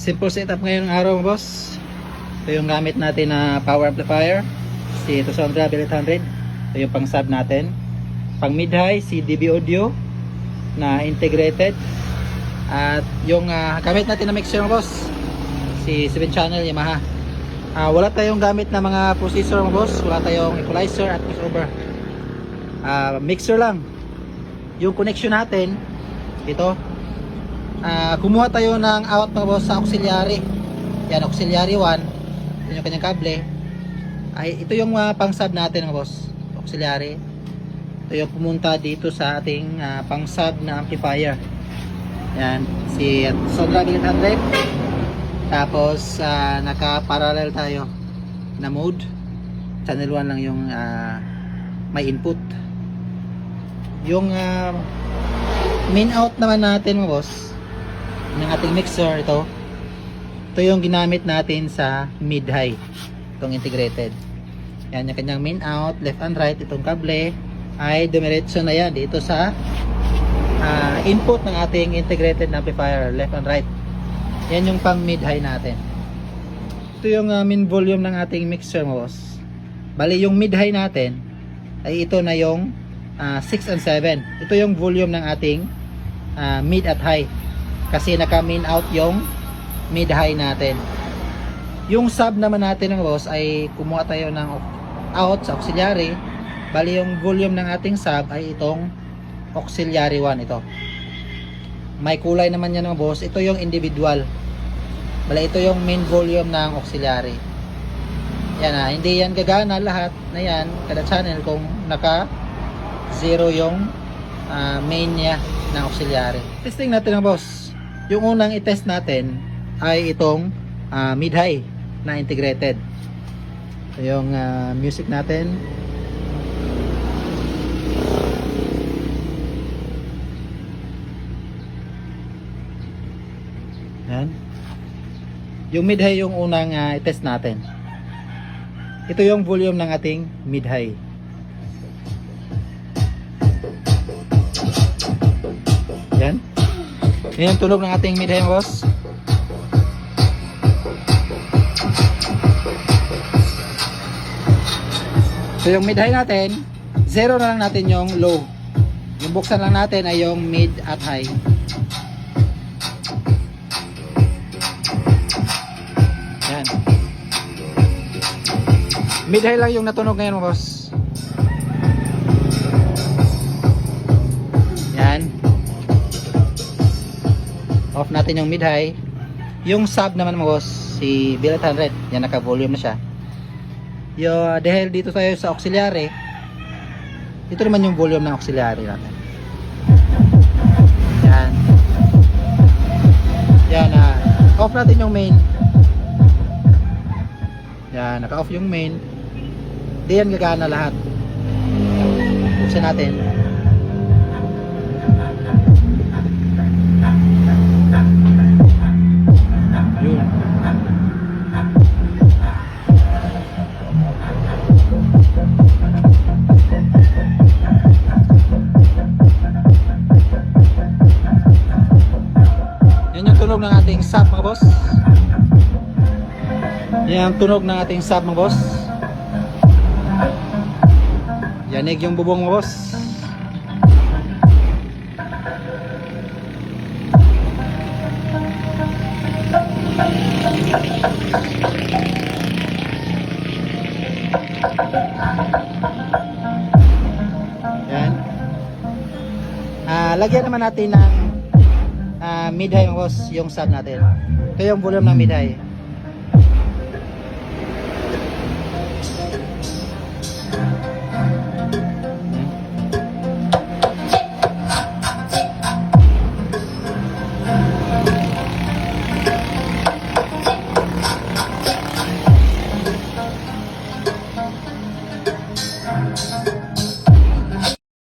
Simple setup ngayong araw mga boss. Ito yung gamit natin na power amplifier, si Tosondra BL800. Ito yung pang sub natin. Pang mid high si DB Audio na integrated. At yung gamit natin na mixer mga boss, si 7 channel Yamaha. Wala tayong gamit na mga processor mga boss, wala tayong equalizer at crossover. Mixer lang. Yung connection natin ito, kumuha tayo ng out mga boss sa auxiliary. Yan, auxiliary 1. Ito yung kanyang kable. Ito yung pang sub natin mga boss, auxiliary. Ito yung pumunta dito sa ating pang sub na amplifier. Yan, si Tosondra BL800. Tapos naka-parallel tayo na mode. Channel 1 lang yung may input. Yung main out naman natin mga boss ng ating mixer, ito yung ginamit natin sa mid high, itong integrated. Yan yung kanyang main out, left and right. Itong kable ay dumiretso na yan dito sa input ng ating integrated amplifier, left and right. Yan yung pang mid high natin. Ito yung main volume ng ating mixer mga boss. Bali yung mid high natin ay ito na yung 6 and 7. Ito yung volume ng ating mid at high, kasi naka main out yung mid high natin. Yung sub naman natin ng boss ay kumuha tayo ng out sa auxiliary. Bali yung volume ng ating sub ay itong auxiliary 1. Ito may kulay naman yan mga boss. Ito yung individual. Bali ito yung main volume ng auxiliary. Yan hindi yan gagana lahat na yan kada channel kung naka 0 yung main niya ng auxiliary. Testing natin mga boss. Yung unang i-test natin ay itong mid-high na integrated. Ito yung music natin. Yan. Yung mid-high yung unang i-test natin. Ito yung volume ng ating mid-high. Yan. Yan yung tunog ng ating mid-high boss. So yung mid-high natin, 0 na lang natin yung low. Yung buksan lang natin ay yung mid at high. Yan. Mid-high lang yung natunog ngayon boss. Yan. Off natin yung mid-high. Yung sub naman mga boss, si BL800. Yan, naka-volume na siya. Dahil dito tayo sa auxiliary, ito naman yung volume ng auxiliary natin. Yan. Yan, off natin yung main. Yan, naka-off yung main. Di yan gagana lahat. Buksan natin. Yun. Yan yung tunog ng ating sub mga boss. Yan yung tunog ng ating sub mga boss. Yanig yung bubong mga boss. Yan. Lagyan naman natin ng mid-high mga boss yung sub natin. Ito yung volume ng mid-high.